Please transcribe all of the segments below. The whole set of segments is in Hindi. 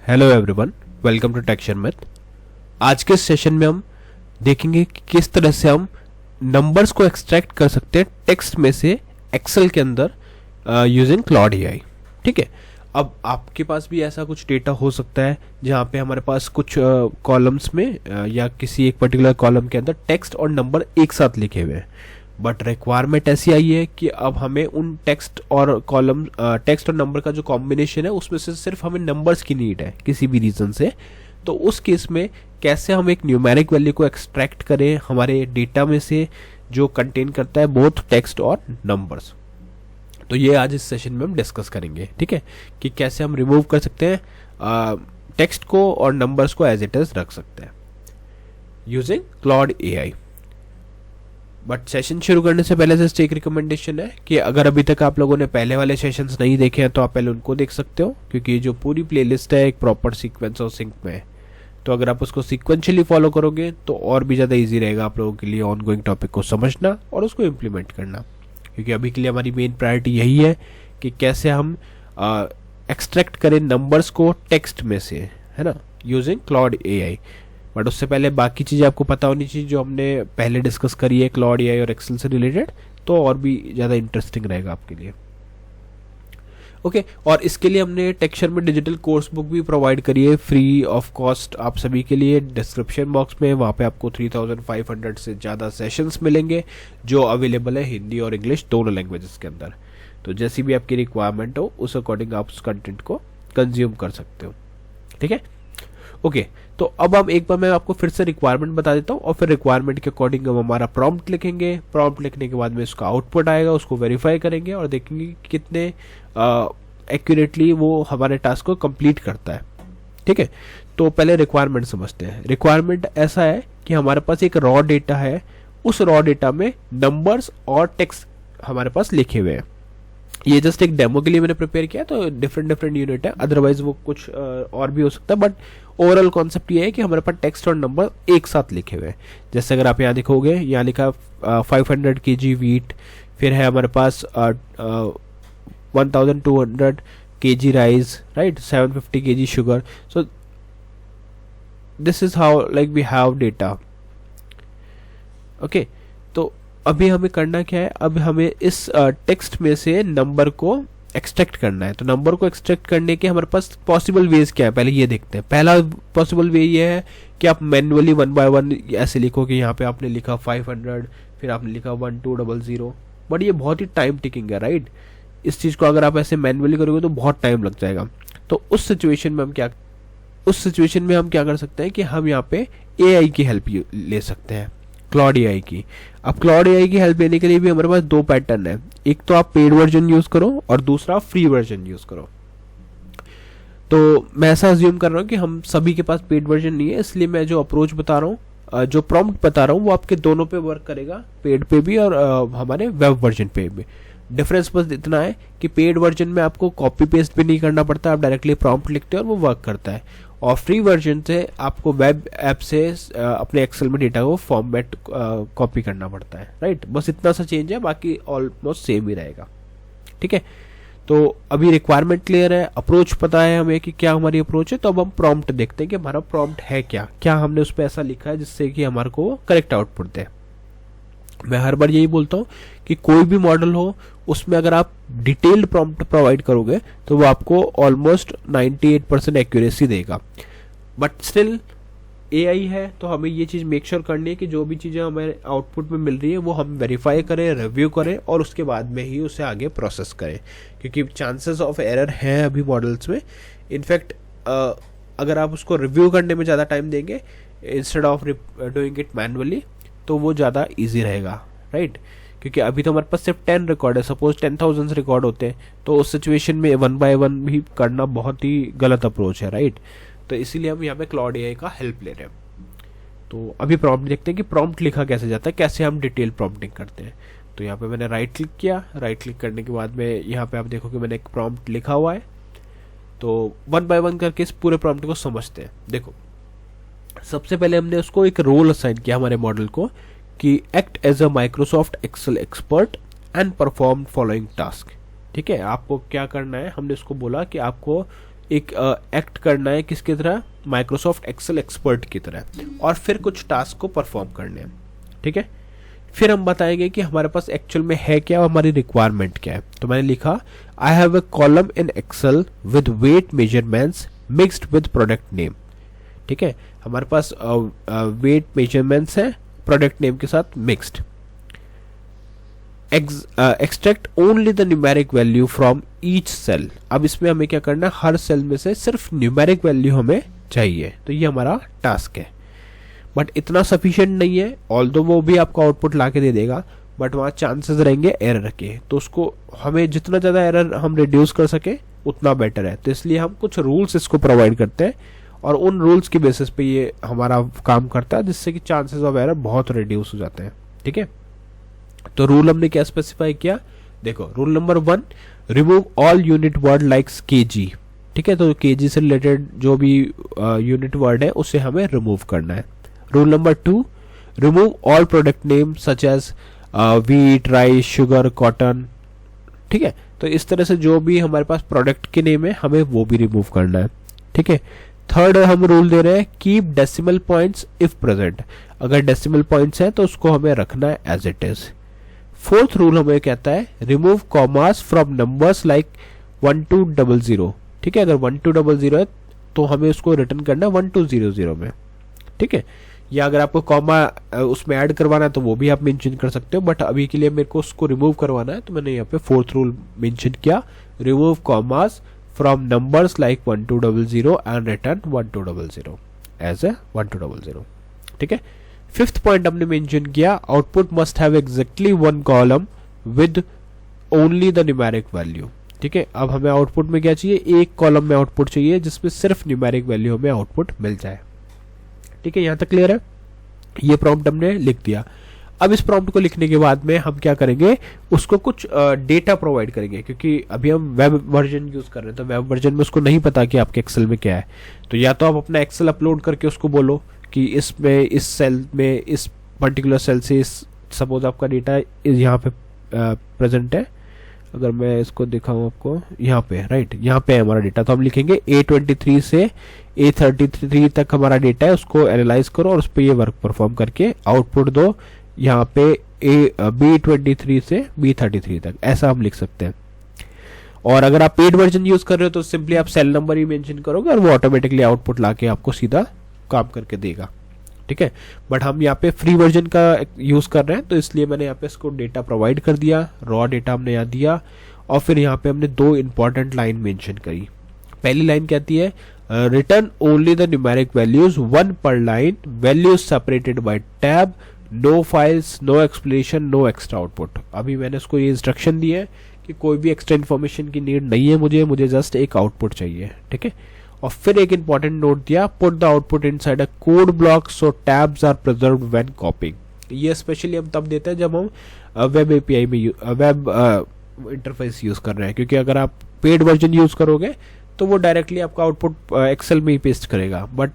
Hello everyone, welcome to Tection math. आज के सेशन में हम देखेंगे कि किस तरह से हम नंबर्स को एक्सट्रैक्ट कर सकते हैं टेक्स्ट में से एक्सेल के अंदर यूजिंग क्लॉड एआई। ठीक है, अब आपके पास भी ऐसा कुछ डेटा हो सकता है जहाँ पे हमारे पास कुछ कॉलम्स में या किसी एक पर्टिकुलर कॉलम के अंदर टेक्स्ट और नंबर एक साथ लिखे हुए हैं, बट रिक्वायरमेंट ऐसी आई है कि अब हमें उन टेक्स्ट और कॉलम टेक्स्ट और नंबर का जो कॉम्बिनेशन है उसमें से सिर्फ हमें नंबर्स की नीड है किसी भी रीज़न से। तो उस केस में कैसे हम एक न्यूमेरिक वैल्यू को एक्सट्रैक्ट करें हमारे डेटा में से जो कंटेन करता है बोथ टेक्स्ट और नंबर्स। तो ये आज इस सेशन में हम डिस्कस करेंगे। ठीक है, कि कैसे हम रिमूव कर सकते हैं टेक्स्ट को और नंबर्स को एज इट इज रख सकते हैं using Claude AI. But session शुरू करने से पहले जस्ट एक रिकमेंडेशन है कि अगर अभी तक आप लोगों ने पहले वाले सेशंस नहीं देखे हैं तो आप पहले उनको देख सकते हो, क्योंकि जो पूरी प्लेलिस्ट है एक प्रॉपर सीक्वेंस और सिंक में है। तो अगर आप उसको सीक्वेंशियली फॉलो करोगे तो और भी ज़्यादा इजी रहेगा आप लोगों के लिए ऑनगोइंग टॉपिक को समझना और उसको इम्प्लीमेंट करना, क्योंकि अभी के लिए हमारी मेन प्रायोरिटी यही है कि कैसे हम एक्सट्रैक्ट करें नंबर्स को टेक्स्ट में से, है ना, यूजिंग क्लॉड एआई। बट उससे पहले बाकी चीज़ें आपको पता होनी चाहिए जो हमने पहले डिस्कस करी है क्लॉड एआई और एक्सेल से रिलेटेड, तो और भी ज़्यादा इंटरेस्टिंग रहेगा आपके लिए। ओके, और इसके लिए हमने टेक्सचर में डिजिटल कोर्स बुक भी प्रोवाइड करी है फ्री ऑफ कॉस्ट आप सभी के लिए। डिस्क्रिप्शन बॉक्स में वहाँ पे आपको 3500 से ज़्यादा सेशंस मिलेंगे जो अवेलेबल है हिंदी और इंग्लिश दोनों लैंग्वेजेस के अंदर। तो जैसी भी आपकी रिक्वायरमेंट हो उस अकॉर्डिंग आप उस कंटेंट को कंज्यूम कर सकते हो। ठीक है, ओके, तो अब हम एक बार मैं आपको फिर से रिक्वायरमेंट बता देता हूँ और फिर रिक्वायरमेंट के अकॉर्डिंग हम हमारा प्रॉम्प्ट लिखेंगे। प्रॉम्प्ट लिखने के बाद में उसका आउटपुट आएगा, उसको वेरीफाई करेंगे और देखेंगे कि कितने एक्यूरेटली वो हमारे टास्क को कंप्लीट करता है। ठीक है, तो पहले रिक्वायरमेंट समझते हैं। रिक्वायरमेंट ऐसा है कि हमारे पास एक रॉ डेटा है, उस रॉ डेटा में नंबर्स और टेक्स्ट हमारे पास लिखे हुए हैं। ये जस्ट एक डेमो के लिए मैंने प्रिपेयर किया, तो डिफरेंट यूनिट है, अदरवाइज वो कुछ और भी हो सकता है, बट ओवरऑल कॉन्सेप्ट ये है कि हमारे पास टेक्स्ट और नंबर एक साथ लिखे हुए हैं। जैसे अगर आप यहाँ देखोगे, यहाँ लिखा 500 kg वीट, फिर है हमारे पास 1200 kg rice, right, 750 kg sugar. So this is how like we have data. Okay, तो अभी हमें करना क्या है, अब हमें इस टेक्स्ट में से नंबर को एक्सट्रैक्ट करना है। तो नंबर को एक्सट्रैक्ट करने के हमारे पास पॉसिबल वेज क्या है, पहले ये देखते हैं। पहला पॉसिबल वे ये है कि आप मैन्युअली 1 by 1 ऐसे लिखो कि यहाँ पे आपने लिखा 500, फिर आपने लिखा 1200, बट ये बहुत ही टाइम टेकिंग है, राइट। इस चीज़ को अगर आप ऐसे मैन्युअली करोगे तो बहुत टाइम लग जाएगा। तो उस सिचुएशन में हम क्या कर सकते हैं कि हम यहाँ पे एआई की हेल्प ले सकते हैं, क्लॉड एआई की। अब क्लॉड एआई की हेल्प लेने के लिए भी हमारे पास दो पैटर्न है, एक तो आप पेड वर्जन यूज करो और दूसरा फ्री वर्जन यूज करो। तो मैं ऐसा अज्यूम कर रहा हूँ कि हम सभी के पास पेड वर्जन नहीं है, इसलिए मैं जो अप्रोच बता रहा हूँ, जो प्रॉम्प्ट बता रहा हूँ वो आपके दोनों पे वर्क करेगा, पेड पे भी और हमारे वेब वर्जन पे भी। डिफरेंस बस इतना है कि पेड वर्जन में आपको कॉपी पेस्ट भी नहीं करना पड़ता, आप डायरेक्टली प्रॉम्प्ट लिखते हो और वो वर्क करता है। और फ्री वर्जन से आपको वेब ऐप से अपने एक्सेल में डेटा को फॉर्मेट कॉपी करना पड़ता है, राइट। बस इतना सा चेंज है, बाकी ऑलमोस्ट सेम ही रहेगा। ठीक है, तो अभी रिक्वायरमेंट क्लियर है, अप्रोच पता है हमें कि क्या हमारी अप्रोच है। तो अब हम प्रॉम्प्ट देखते हैं कि हमारा प्रॉम्प्ट है क्या हमने उस पर ऐसा लिखा है जिससे कि हमारे को करेक्ट आउटपुट दे। मैं हर बार यही बोलता हूँ कि कोई भी मॉडल हो उसमें अगर आप डिटेल्ड प्रॉम्प्ट प्रोवाइड करोगे तो वो आपको ऑलमोस्ट 98% एक्यूरेसी देगा। बट स्टिल एआई है तो हमें ये चीज़ मेक श्योर करनी है कि जो भी चीज़ें हमें आउटपुट में मिल रही है वो हम वेरीफाई करें, रिव्यू करें और उसके बाद में ही उसे आगे प्रोसेस करें, क्योंकि चांसेस ऑफ एरर हैं अभी मॉडल्स में। इनफैक्ट अगर आप उसको रिव्यू करने में ज़्यादा टाइम देंगे instead of doing it manually तो वो ज़्यादा ईजी रहेगा, राइट। क्योंकि अभी तो हमारे पास सिर्फ 10 रिकॉर्ड है, सपोज 10,000 रिकॉर्ड होते हैं तो उस सिचुएशन में 1 by 1 भी करना बहुत ही गलत अप्रोच है, राइट। तो इसीलिए हम यहाँ पे क्लॉड एआई का हेल्प ले रहे हैं। तो अभी प्रॉम्प्ट देखते हैं कि प्रॉम्प्ट लिखा कैसे जाता है, कैसे हम डिटेल प्रॉम्प्टिंग करते हैं। तो यहाँ पे मैंने राइट क्लिक किया, राइट क्लिक करने के बाद में यहाँ पे आप देखो कि मैंने एक प्रॉम्प्ट लिखा हुआ है। तो 1 by 1 करके इस पूरे प्रॉम्प्ट को समझते हैं। देखो, सबसे पहले हमने उसको एक रोल असाइन किया हमारे मॉडल को कि act as a Microsoft Excel expert and perform following task. ठीक है, आपको क्या करना है, हमने उसको बोला कि आपको एक एक्ट करना है किसकी तरह, माइक्रोसॉफ्ट एक्सेल एक्सपर्ट की तरह, और फिर कुछ टास्क को परफॉर्म करने हैं, ठीक है। फिर हम बताएंगे कि हमारे पास एक्चुअल में है क्या और हमारी रिक्वायरमेंट क्या है। तो मैंने लिखा I have a column in Excel with weight measurements mixed with product name, ठीक है। हमारे पास वेट मेजरमेंट्स है प्रोडक्ट नेम के साथ mixed. Extract only the numeric value from each cell. अब इसमें हमें क्या करना है, हर सेल में से सिर्फ न्यूमेरिक वैल्यू हमें चाहिए, तो ये हमारा टास्क है। बट इतना सफिशिएंट नहीं है, ऑल्दो वो भी आपको आउटपुट ला के दे देगा, बट वहाँ चांसेस रहेंगे एरर के, तो उसको हमें जितना ज़्यादा एरर हम रिड्यूस कर सके उतना बेटर है। तो इसलिए हम कुछ रूल्स इसको प्रोवाइड करते हैं और उन रूल्स की बेसिस पे ये हमारा काम करता है, जिससे कि चांसेस ऑफ एरर बहुत रिड्यूस हो जाते हैं, ठीक है। तो रूल हमने क्या स्पेसिफाई किया, देखो rule number 1, remove all unit word likes KG, ठीक है। तो केजी से रिलेटेड जो भी यूनिट वर्ड है उसे हमें रिमूव करना है। Rule number 2, remove all product name such as wheat, rice, sugar, cotton, ठीक है। तो इस तरह से जो भी हमारे पास प्रोडक्ट के नेम है हमें वो भी रिमूव करना है, ठीक है। थर्ड हम रूल दे रहे हैं, keep decimal points if present, अगर डेसिमल पॉइंट्स है तो उसको हमें रखना है as it is. Fourth rule हमें कहता है, remove commas from numbers like 1200, ठीक है। अगर 1200 है तो हमें उसको रिटर्न करना है 1200 में, ठीक है। या अगर आपको कॉमा उसमें ऐड करवाना है तो वो भी आप मेंशन कर सकते हो, बट अभी के लिए मेरे को उसको रिमूव करवाना है, तो मैंने यहाँ पे फोर्थ रूल मेंशन किया, remove commas from numbers like 1200 and return 1200 as a 1200, ठीक है। फिफ्थ पॉइंट हमने मेंशन किया, output must have exactly 1 column with only the numeric value, ठीक है। अब हमें आउटपुट में क्या चाहिए, एक कॉलम में आउटपुट चाहिए जिसमें सिर्फ न्यूमेरिक वैल्यू हमें आउटपुट मिल जाए, ठीक है। यहाँ तक क्लियर है, ये प्रॉम्प्ट हमने लिख दिया। अब इस प्रॉम्प्ट को लिखने के बाद में हम क्या करेंगे, उसको कुछ डेटा प्रोवाइड करेंगे, क्योंकि अभी हम वेब वर्जन यूज कर रहे हैं, तो वेब वर्जन में उसको नहीं पता कि आपके एक्सेल में क्या है। तो या तो आप अपना एक्सेल अपलोड करके उसको बोलो कि इसमें इस सेल में इस पर्टिकुलर सेल से इस सपोज आपका डेटा यहाँ पे प्रेजेंट है, अगर मैं इसको दिखाऊं आपको, यहाँ पे राइट, यहाँ पे है हमारा डेटा, तो हम लिखेंगे A23 से A33 तक हमारा डेटा है, उसको एनालाइज करो और उस पर ये वर्क परफॉर्म करके आउटपुट दो यहाँ पे B23 से B33 तक, ऐसा हम लिख सकते हैं। और अगर आप पेड वर्जन यूज कर रहे हो तो सिंपली आप सेल नंबर ही मेंशन करोगे और वो ऑटोमेटिकली आउटपुट लाके आपको सीधा काम करके देगा, ठीक है। बट हम यहाँ पे फ्री वर्जन का यूज कर रहे हैं, तो इसलिए मैंने यहाँ पे इसको डेटा प्रोवाइड कर दिया, रॉ डेटा हमने यहाँ दिया, और फिर यहाँ पे हमने 2 इंपॉर्टेंट लाइन मेंशन करी। पहली लाइन कहती है, return only the numeric values 1 per line, values separated by tab, no files, no explanation, no extra output. अभी मैंने उसको ये इंस्ट्रक्शन दी है कि कोई भी एक्स्ट्रा इन्फॉर्मेशन की नीड नहीं है मुझे जस्ट एक आउटपुट चाहिए, ठीक है। और फिर एक इंपॉर्टेंट नोट दिया, put the output inside a code block so tabs are preserved when copying. ये स्पेशली हम तब देते हैं जब हम वेब एपीआई में वेब इंटरफेस यूज कर रहे हैं, क्योंकि अगर आप पेड वर्जन यूज करोगे तो वो डायरेक्टली आपका आउटपुट एक्सेल में ही पेस्ट करेगा, बट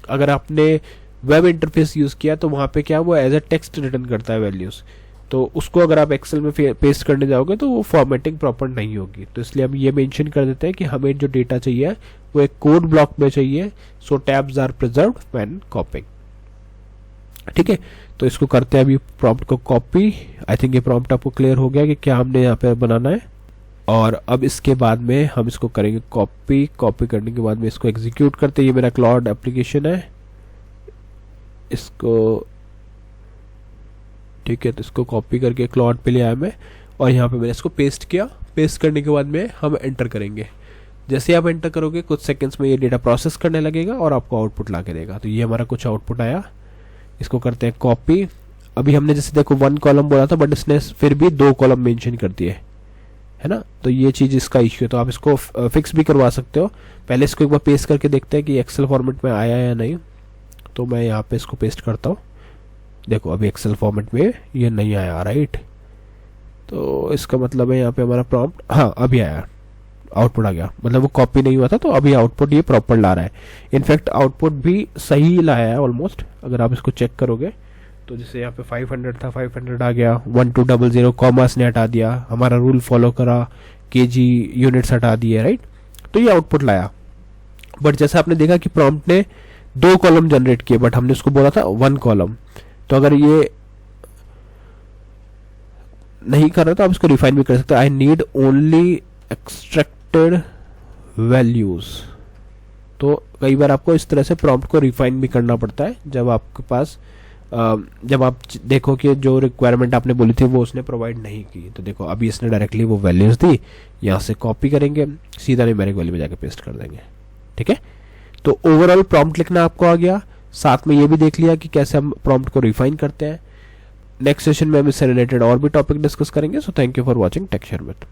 अगर आपने वेब इंटरफेस यूज किया तो वहाँ पे क्या वो एज ए टेक्स्ट रिटर्न करता है वैल्यूज, तो उसको अगर आप एक्सेल में पेस्ट करने जाओगे तो वो फॉर्मेटिंग प्रॉपर नहीं होगी। तो इसलिए हम ये मेंशन कर देते हैं कि हमें जो डेटा चाहिए वो एक कोड ब्लॉक में चाहिए, so tabs are preserved when copying, ठीक है। तो इसको करते हैं अभी प्रॉम्प्ट को कॉपी। आई थिंक ये प्रॉम्प्ट आपको क्लियर हो गया कि क्या हमने यहाँ पे बनाना है। और अब इसके बाद में हम इसको करेंगे कॉपी करने के बाद में इसको एग्जीक्यूट करते हैं। ये मेरा क्लाउड एप्लीकेशन है, इसको ठीक है, तो इसको कॉपी करके क्लाउड पे ले आया मैं, और यहाँ पे मैंने इसको पेस्ट किया। पेस्ट करने के बाद में हम एंटर करेंगे। जैसे आप एंटर करोगे कुछ सेकंड्स में ये डेटा प्रोसेस करने लगेगा और आपको आउटपुट ला के देगा। तो ये हमारा कुछ आउटपुट आया, इसको करते हैं कॉपी। अभी हमने जैसे देखो 1 कॉलम बोला था, बट इसने फिर भी 2 कॉलम मेंशन कर दिए, है ना। तो ये चीज़ इसका इश्यू है, तो आप इसको फिक्स भी करवा सकते हो। पहले इसको एक बार पेस्ट करके देखते हैं कि एक्सेल फॉर्मेट में आया या नहीं। तो मैं यहाँ पे इसको पेस्ट करता हूँ, देखो अभी एक्सेल फॉर्मेट में ये नहीं आया, राइट। तो इसका मतलब है यहाँ पे हमारा प्रॉम्प्ट, हाँ अभी आया, आउटपुट आ गया, मतलब वो कॉपी नहीं हुआ था, तो अभी आउटपुट ये प्रॉपर ला रहा है। इनफैक्ट आउटपुट भी सही लाया है ऑलमोस्ट। अगर आप इसको चेक करोगे तो जैसे यहाँ पे 500 था, 500 आ गया, 1200 कॉमास ने हटा दिया, हमारा रूल फॉलो करा, केजी यूनिट्स हटा दिए, राइट। तो ये आउटपुट लाया, बट जैसा आपने देखा कि प्रॉम्प्ट ने 2 कॉलम जनरेट किए, बट हमने उसको बोला था 1 कॉलम। तो अगर ये नहीं कर रहा तो आप इसको रिफाइन भी कर सकते हैं। I need only extracted values. तो कई बार आपको इस तरह से प्रॉम्प्ट को रिफाइन भी करना पड़ता है जब आपके पास जब आप देखो कि जो रिक्वायरमेंट आपने बोली थी वो उसने प्रोवाइड नहीं की। तो देखो अभी इसने डायरेक्टली वो वैल्यूज दी, यहाँ से कॉपी करेंगे, सीधा न्यूमेरिक वैल्यू में जाके पेस्ट कर देंगे। ठीक है, तो ओवरऑल प्रॉम्प्ट लिखना आपको आ गया, साथ में ये भी देख लिया कि कैसे हम प्रॉम्प्ट को रिफाइन करते हैं। नेक्स्ट सेशन में हम इससे रिलेटेड और भी टॉपिक डिस्कस करेंगे। So thank you for watching take share with.